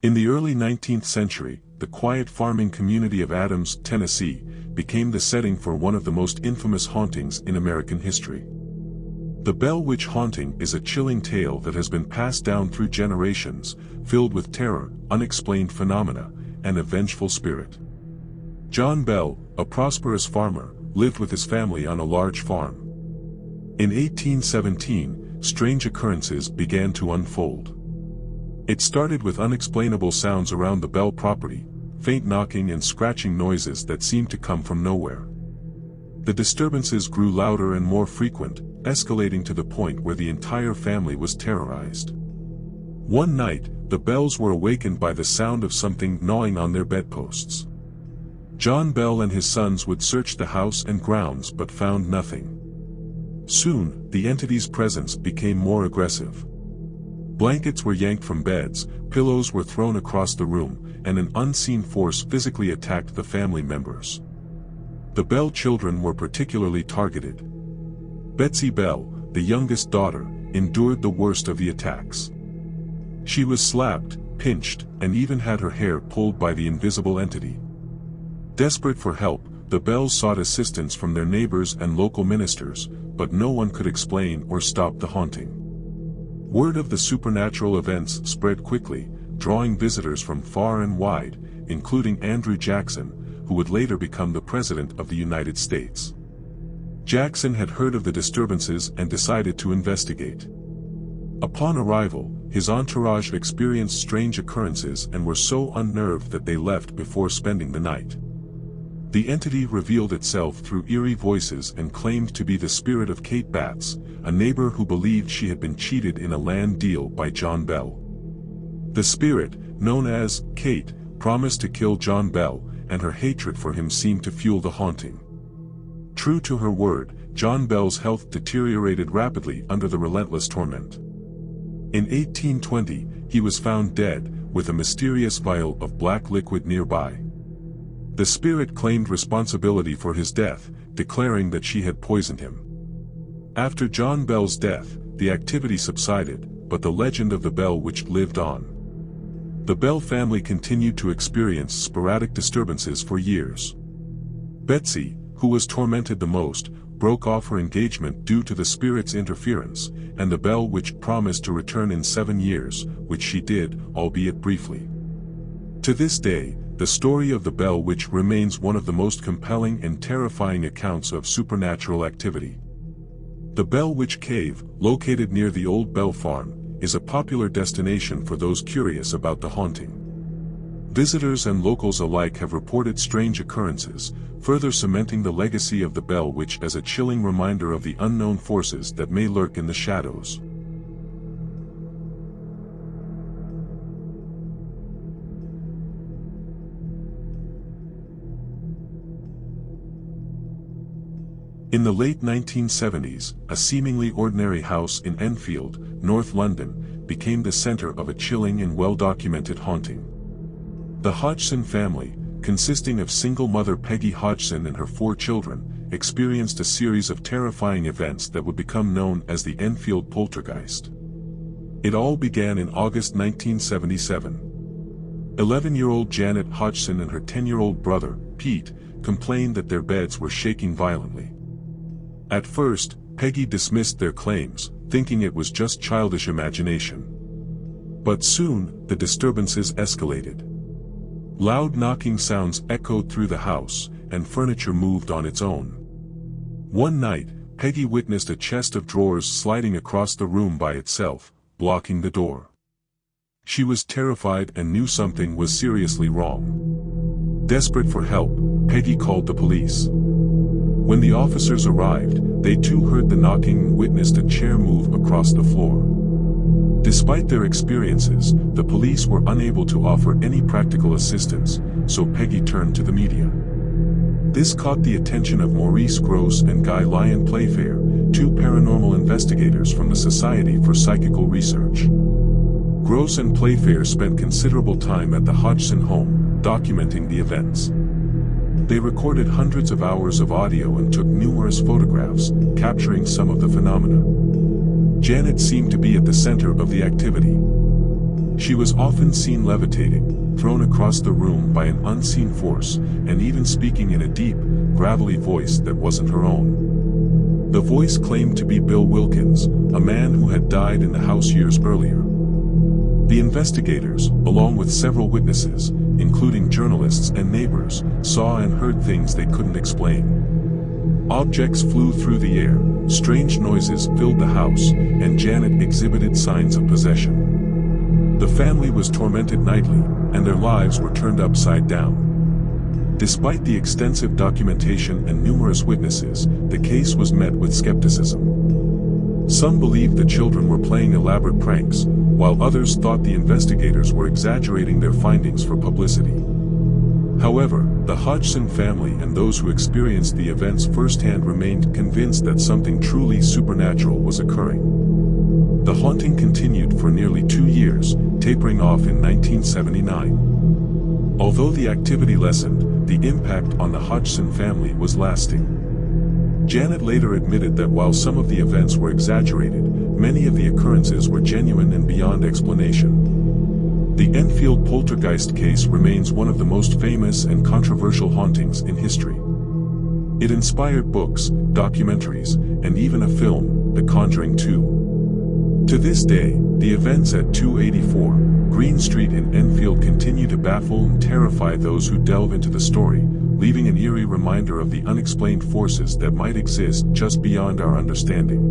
In the early 19th century, the quiet farming community of Adams, Tennessee, became the setting for one of the most infamous hauntings in American history. The Bell Witch haunting is a chilling tale that has been passed down through generations, filled with terror, unexplained phenomena, and a vengeful spirit. John Bell, a prosperous farmer, lived with his family on a large farm. In 1817, strange occurrences began to unfold. It started with unexplainable sounds around the Bell property, faint knocking and scratching noises that seemed to come from nowhere. The disturbances grew louder and more frequent, escalating to the point where the entire family was terrorized. One night, the Bells were awakened by the sound of something gnawing on their bedposts. John Bell and his sons would search the house and grounds but found nothing. Soon, the entity's presence became more aggressive. Blankets were yanked from beds, pillows were thrown across the room, and an unseen force physically attacked the family members. The Bell children were particularly targeted. Betsy Bell, the youngest daughter, endured the worst of the attacks. She was slapped, pinched, and even had her hair pulled by the invisible entity. Desperate for help, the Bells sought assistance from their neighbors and local ministers, but no one could explain or stop the haunting. Word of the supernatural events spread quickly, drawing visitors from far and wide, including Andrew Jackson, who would later become the President of the United States. Jackson had heard of the disturbances and decided to investigate. Upon arrival, his entourage experienced strange occurrences and were so unnerved that they left before spending the night. The entity revealed itself through eerie voices and claimed to be the spirit of Kate Batts, a neighbor who believed she had been cheated in a land deal by John Bell. The spirit, known as Kate, promised to kill John Bell, and her hatred for him seemed to fuel the haunting. True to her word, John Bell's health deteriorated rapidly under the relentless torment. In 1820, he was found dead, with a mysterious vial of black liquid nearby. The spirit claimed responsibility for his death, declaring that she had poisoned him. After John Bell's death, the activity subsided, but the legend of the Bell Witch lived on. The Bell family continued to experience sporadic disturbances for years. Betsy, who was tormented the most, broke off her engagement due to the spirit's interference, and the Bell Witch promised to return in 7 years, which she did, albeit briefly. To this day, the story of the Bell Witch remains one of the most compelling and terrifying accounts of supernatural activity. The Bell Witch Cave, located near the old Bell Farm, is a popular destination for those curious about the haunting. Visitors and locals alike have reported strange occurrences, further cementing the legacy of the Bell Witch as a chilling reminder of the unknown forces that may lurk in the shadows. In the late 1970s, a seemingly ordinary house in Enfield, North London, became the center of a chilling and well-documented haunting. The Hodgson family, consisting of single mother Peggy Hodgson and her 4 children, experienced a series of terrifying events that would become known as the Enfield Poltergeist. It all began in August 1977. 11-year-old Janet Hodgson and her 10-year-old brother, Pete, complained that their beds were shaking violently. At first, Peggy dismissed their claims, thinking it was just childish imagination. But soon, the disturbances escalated. Loud knocking sounds echoed through the house, and furniture moved on its own. One night, Peggy witnessed a chest of drawers sliding across the room by itself, blocking the door. She was terrified and knew something was seriously wrong. Desperate for help, Peggy called the police. When the officers arrived, they too heard the knocking and witnessed a chair move across the floor. Despite their experiences, the police were unable to offer any practical assistance, so Peggy turned to the media. This caught the attention of Maurice Grosse and Lyon Playfair, 2 paranormal investigators from the Society for Psychical Research. Grosse and Playfair spent considerable time at the Hodgson home, documenting the events. They recorded hundreds of hours of audio and took numerous photographs, capturing some of the phenomena. Janet seemed to be at the center of the activity. She was often seen levitating, thrown across the room by an unseen force, and even speaking in a deep, gravelly voice that wasn't her own. The voice claimed to be Bill Wilkins, a man who had died in the house years earlier. The investigators, along with several witnesses, including journalists and neighbors, saw and heard things they couldn't explain. Objects flew through the air, strange noises filled the house, and Janet exhibited signs of possession. The family was tormented nightly, and their lives were turned upside down. Despite the extensive documentation and numerous witnesses, the case was met with skepticism. Some believed the children were playing elaborate pranks, while others thought the investigators were exaggerating their findings for publicity. However, the Hodgson family and those who experienced the events firsthand remained convinced that something truly supernatural was occurring. The haunting continued for nearly 2 years, tapering off in 1979. Although the activity lessened, the impact on the Hodgson family was lasting. Janet later admitted that while some of the events were exaggerated, many of the occurrences were genuine and beyond explanation. The Enfield Poltergeist case remains one of the most famous and controversial hauntings in history. It inspired books, documentaries, and even a film, The Conjuring 2. To this day, the events at 284 Green Street in Enfield continue to baffle and terrify those who delve into the story, leaving an eerie reminder of the unexplained forces that might exist just beyond our understanding.